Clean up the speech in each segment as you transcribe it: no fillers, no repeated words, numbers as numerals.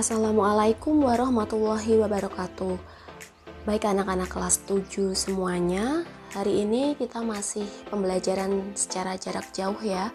Assalamualaikum warahmatullahi wabarakatuh. Baik anak-anak kelas 7 semuanya, hari ini kita masih pembelajaran secara jarak jauh ya.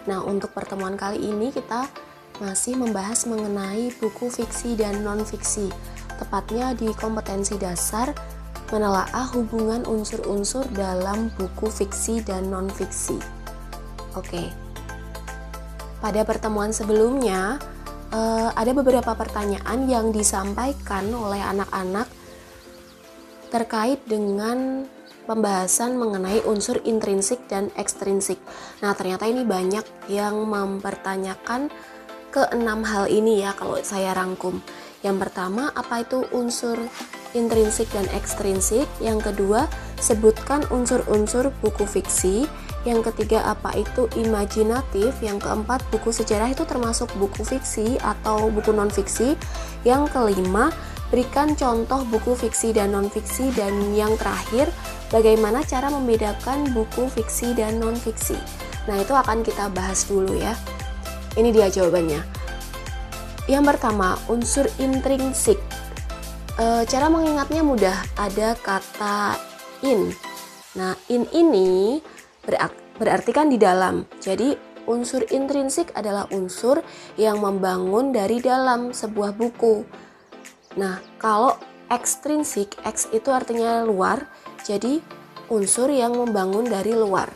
Nah, untuk pertemuan kali ini kita masih membahas mengenai buku fiksi dan non-fiksi, tepatnya di kompetensi dasar menelaah hubungan unsur-unsur dalam buku fiksi dan non-fiksi. Oke. Pada pertemuan sebelumnya, ada beberapa pertanyaan yang disampaikan oleh anak-anak terkait dengan pembahasan mengenai unsur intrinsik dan ekstrinsik. Nah, ternyata ini banyak yang mempertanyakan ke-6 hal ini ya kalau saya rangkum. Yang pertama, apa itu unsur intrinsik dan ekstrinsik? Yang kedua, sebutkan unsur-unsur buku fiksi. Yang ketiga, apa itu imajinatif? Yang keempat, buku sejarah itu termasuk buku fiksi atau buku non-fiksi? Yang kelima, berikan contoh buku fiksi dan non-fiksi. Dan yang terakhir, bagaimana cara membedakan buku fiksi dan non-fiksi? Nah, itu akan kita bahas dulu ya. Ini dia jawabannya. Yang pertama, unsur intrinsik. Cara mengingatnya mudah, ada kata in. Nah, in ini berarti kan di dalam. Jadi unsur intrinsik adalah unsur yang membangun dari dalam sebuah buku. Nah, kalau ekstrinsik, X itu artinya luar, jadi unsur yang membangun dari luar.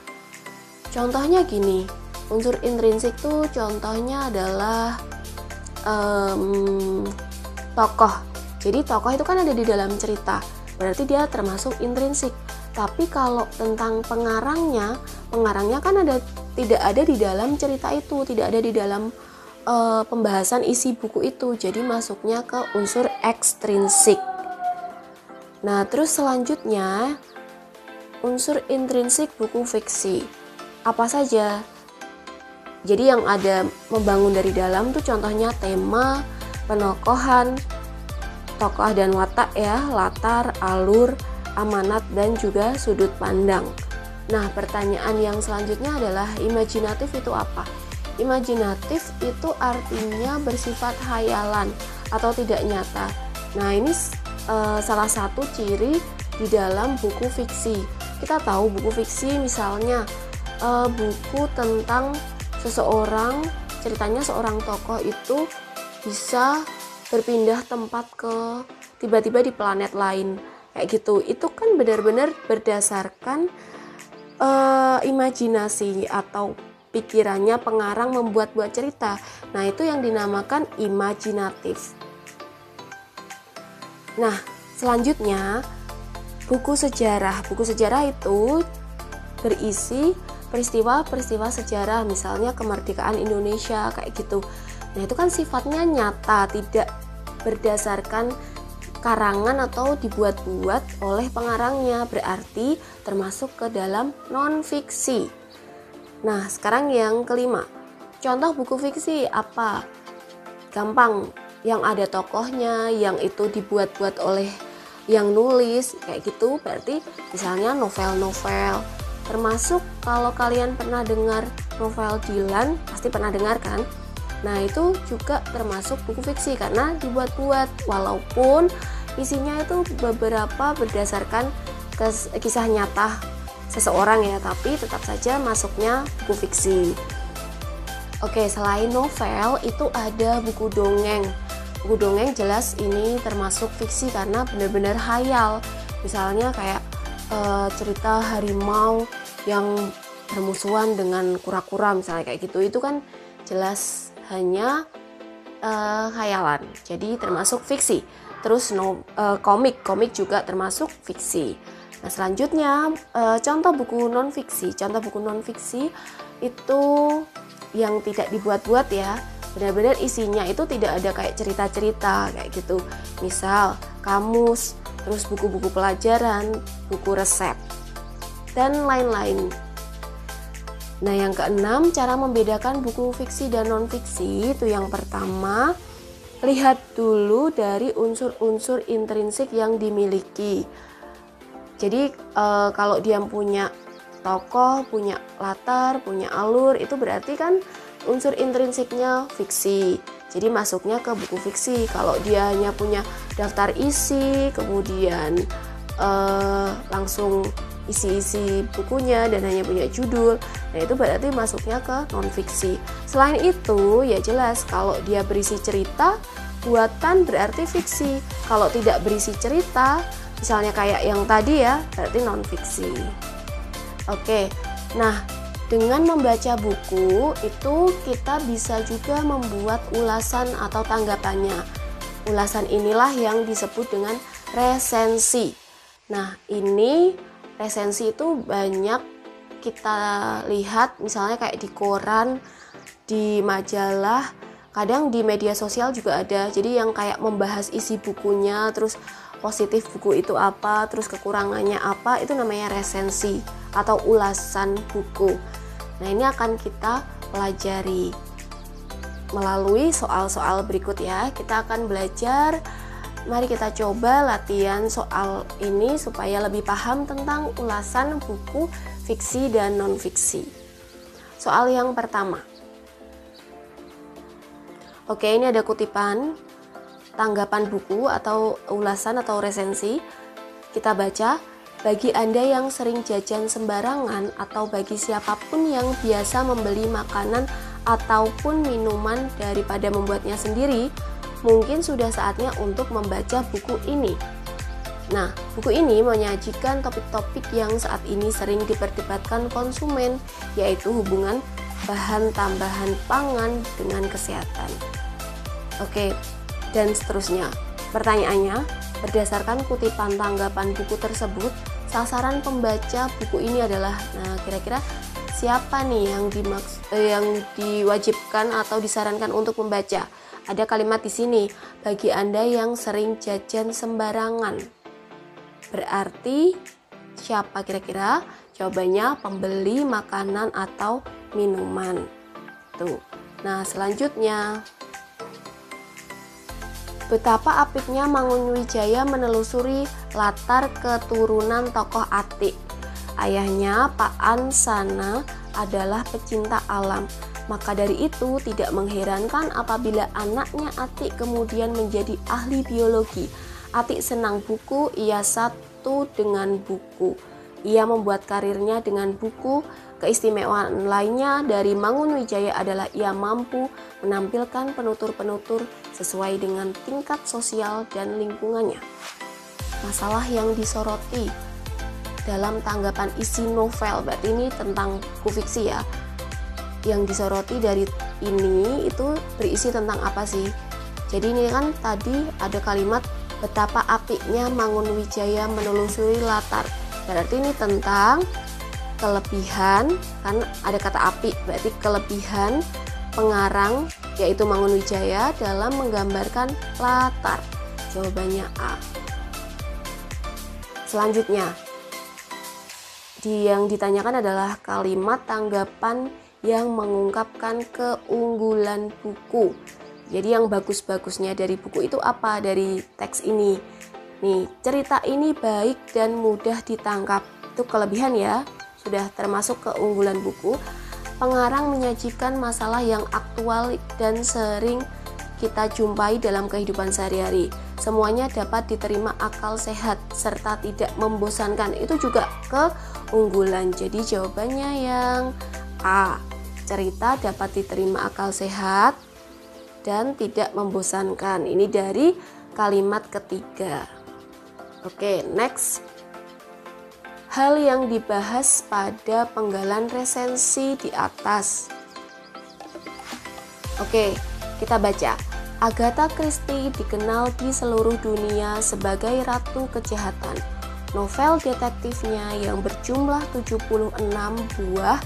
Contohnya gini, unsur intrinsik tuh contohnya adalah tokoh. Jadi tokoh itu kan ada di dalam cerita, berarti dia termasuk intrinsik. Tapi kalau tentang pengarangnya kan tidak ada di dalam cerita itu, tidak ada di dalam pembahasan isi buku itu. Jadi masuknya ke unsur ekstrinsik. Nah, terus selanjutnya unsur intrinsik buku fiksi. Apa saja? Jadi yang ada membangun dari dalam tuh contohnya tema, penokohan, tokoh dan watak ya, latar, alur, amanat, dan juga sudut pandang. Nah, pertanyaan yang selanjutnya adalah imajinatif itu apa? Imajinatif itu artinya bersifat hayalan atau tidak nyata. Nah, ini salah satu ciri di dalam buku fiksi. Kita tahu buku fiksi misalnya buku tentang seseorang, ceritanya seorang tokoh itu bisa berpindah tempat ke tiba-tiba di planet lain. Kayak gitu, itu kan benar-benar berdasarkan imajinasi atau pikirannya pengarang membuat-buat cerita. Nah, itu yang dinamakan imajinatif. Nah, selanjutnya buku sejarah. Buku sejarah itu berisi peristiwa-peristiwa sejarah, misalnya kemerdekaan Indonesia kayak gitu. Nah, itu kan sifatnya nyata, tidak berdasarkan karangan atau dibuat-buat oleh pengarangnya, berarti termasuk ke dalam non-fiksi. Nah, sekarang yang kelima, contoh buku fiksi apa? Gampang, yang ada tokohnya, yang itu dibuat-buat oleh yang nulis, kayak gitu, berarti misalnya novel-novel. Termasuk kalau kalian pernah dengar novel Dylan, pasti pernah dengar kan? Nah, itu juga termasuk buku fiksi karena dibuat-buat, walaupun isinya itu beberapa berdasarkan kisah nyata seseorang ya, tapi tetap saja masuknya buku fiksi. Oke, selain novel itu ada buku dongeng. Buku dongeng jelas ini termasuk fiksi karena benar-benar hayal. Misalnya kayak cerita harimau yang bermusuhan dengan kura-kura misalnya kayak gitu, itu kan jelas hanya khayalan, jadi termasuk fiksi. Terus komik juga termasuk fiksi. Nah, selanjutnya contoh buku non-fiksi. Contoh buku non-fiksi itu yang tidak dibuat-buat ya, benar-benar isinya itu tidak ada kayak cerita-cerita kayak gitu. Misal kamus, terus buku-buku pelajaran, buku resep, dan lain-lain. Nah, yang keenam, cara membedakan buku fiksi dan non-fiksi itu yang pertama, lihat dulu dari unsur-unsur intrinsik yang dimiliki. Jadi kalau dia punya tokoh, punya latar, punya alur, itu berarti kan unsur intrinsiknya fiksi. jadi masuknya ke buku fiksi. Kalau dia hanya punya daftar isi, kemudian langsung isi-isi bukunya dan hanya punya judul, nah itu berarti masuknya ke non-fiksi. Selain itu ya jelas kalau dia berisi cerita buatan berarti fiksi. Kalau tidak berisi cerita, misalnya kayak yang tadi ya, berarti non-fiksi. Oke, nah dengan membaca buku itu kita bisa juga membuat ulasan atau tanggapannya. Ulasan inilah yang disebut dengan resensi. Nah ini resensi itu banyak kita lihat misalnya kayak di koran, di majalah, kadang di media sosial juga ada. Jadi yang kayak membahas isi bukunya, terus positif buku itu apa, terus kekurangannya apa, itu namanya resensi atau ulasan buku. Nah ini akan kita pelajari melalui soal-soal berikut ya. Kita akan belajar. Mari kita coba latihan soal ini supaya lebih paham tentang ulasan buku fiksi dan non-fiksi. Soal yang pertama. Oke, ini ada kutipan tanggapan buku atau ulasan atau resensi. Kita baca, bagi Anda yang sering jajan sembarangan atau bagi siapapun yang biasa membeli makanan ataupun minuman daripada membuatnya sendiri, mungkin sudah saatnya untuk membaca buku ini. Nah, buku ini menyajikan topik-topik yang saat ini sering diperdebatkan konsumen, yaitu hubungan bahan tambahan pangan dengan kesehatan. Oke, dan seterusnya. Pertanyaannya, berdasarkan kutipan tanggapan buku tersebut, sasaran pembaca buku ini adalah, nah kira-kira siapa nih yang diwajibkan atau disarankan untuk membaca? Ada kalimat di sini, bagi Anda yang sering jajan sembarangan. Berarti siapa kira-kira? Jawabannya pembeli makanan atau minuman. Tuh. Nah, selanjutnya. Betapa apiknya Mangunwijaya menelusuri latar keturunan tokoh Atik. Ayahnya, Pak Ansana, adalah pecinta alam. Maka dari itu tidak mengherankan apabila anaknya Atik kemudian menjadi ahli biologi. Atik senang buku, ia satu dengan buku. Ia membuat karirnya dengan buku. Keistimewaan lainnya dari Mangunwijaya adalah ia mampu menampilkan penutur-penutur sesuai dengan tingkat sosial dan lingkungannya. Masalah yang disoroti dalam tanggapan isi novel, berarti ini tentang buku fiksi ya. Yang disoroti dari ini itu berisi tentang apa sih? Jadi ini kan tadi ada kalimat betapa apiknya Mangunwijaya menelusuri latar. Berarti ini tentang kelebihan, kan ada kata apik, berarti kelebihan pengarang yaitu Mangunwijaya dalam menggambarkan latar. Jawabannya A. Selanjutnya, yang ditanyakan adalah kalimat tanggapan yang mengungkapkan keunggulan buku. Jadi yang bagus-bagusnya dari buku itu apa dari teks ini? Nih, cerita ini baik dan mudah ditangkap. Itu kelebihan ya, sudah termasuk keunggulan buku. Pengarang menyajikan masalah yang aktual dan sering kita jumpai dalam kehidupan sehari-hari. Semuanya dapat diterima akal sehat serta tidak membosankan. Itu juga keunggulan. Jadi jawabannya yang A. Cerita dapat diterima akal sehat dan tidak membosankan. Ini dari kalimat ketiga. Oke, next. Hal yang dibahas pada penggalan resensi di atas. Oke, kita baca. Agatha Christie dikenal di seluruh dunia sebagai Ratu Kejahatan. Novel detektifnya yang berjumlah 76 buah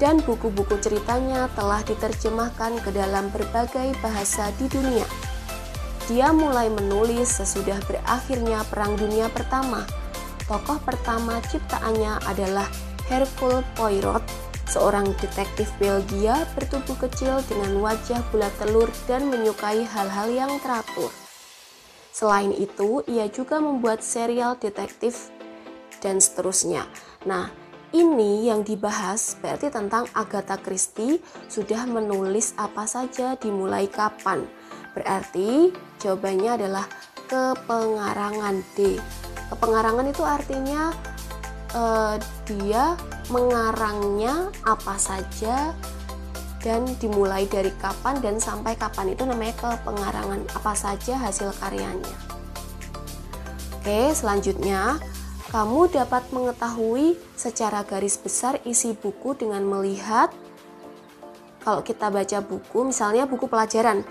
dan buku-buku ceritanya telah diterjemahkan ke dalam berbagai bahasa di dunia. Dia mulai menulis sesudah berakhirnya Perang Dunia Pertama. Tokoh pertama ciptaannya adalah Hercule Poirot, seorang detektif Belgia bertubuh kecil dengan wajah bulat telur dan menyukai hal-hal yang teratur. Selain itu, ia juga membuat serial detektif dan seterusnya. Nah, ini yang dibahas berarti tentang Agatha Christie sudah menulis apa saja, dimulai kapan. Berarti jawabannya adalah kepengarangan D. Kepengarangan itu artinya dia mengarangnya apa saja dan dimulai dari kapan dan sampai kapan, itu namanya kepengarangan, apa saja hasil karyanya. Oke, selanjutnya kamu dapat mengetahui secara garis besar isi buku dengan melihat, kalau kita baca buku, misalnya buku pelajaran,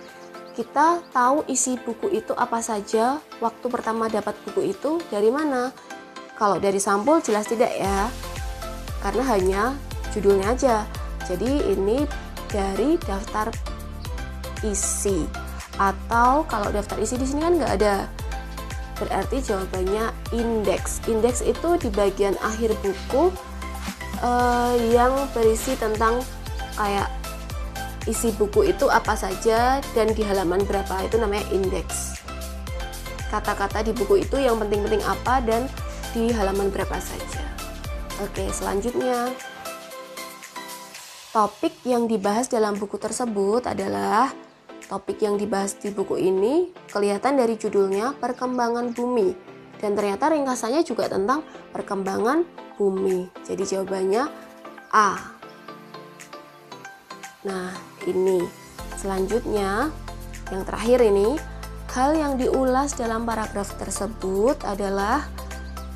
kita tahu isi buku itu apa saja, waktu pertama dapat buku itu dari mana. Kalau dari sampul jelas tidak ya, karena hanya judulnya aja. Jadi ini dari daftar isi, atau kalau daftar isi di sini kan nggak ada, berarti jawabannya indeks. Indeks itu di bagian akhir buku yang berisi tentang kayak isi buku itu apa saja dan di halaman berapa, itu namanya indeks. Kata-kata di buku itu yang penting-penting apa dan di halaman berapa saja. Oke, selanjutnya topik yang dibahas dalam buku tersebut adalah topik yang dibahas di buku ini kelihatan dari judulnya perkembangan bumi, dan ternyata ringkasannya juga tentang perkembangan bumi. Jadi jawabannya A. Nah, ini selanjutnya yang terakhir ini, hal yang diulas dalam paragraf tersebut adalah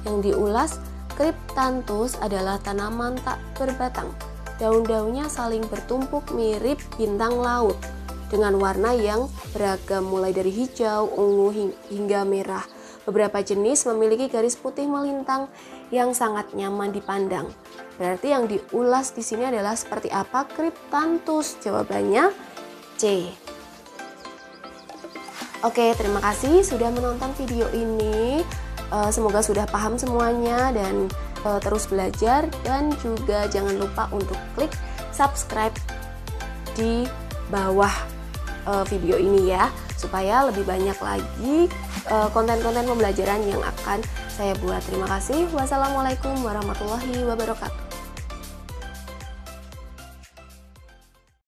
yang diulas Cryptanthus adalah tanaman tak berbatang. Daun-daunnya saling bertumpuk mirip bintang laut dengan warna yang beragam mulai dari hijau, ungu hingga merah. Beberapa jenis memiliki garis putih melintang yang sangat nyaman dipandang. Berarti yang diulas di sini adalah seperti apa Cryptanthus? Jawabannya C. Oke, terima kasih sudah menonton video ini. Semoga sudah paham semuanya dan terus belajar, dan juga jangan lupa untuk klik subscribe di bawah video ini ya, supaya lebih banyak lagi konten-konten pembelajaran yang akan saya buat. Terima kasih. Wassalamualaikum warahmatullahi wabarakatuh.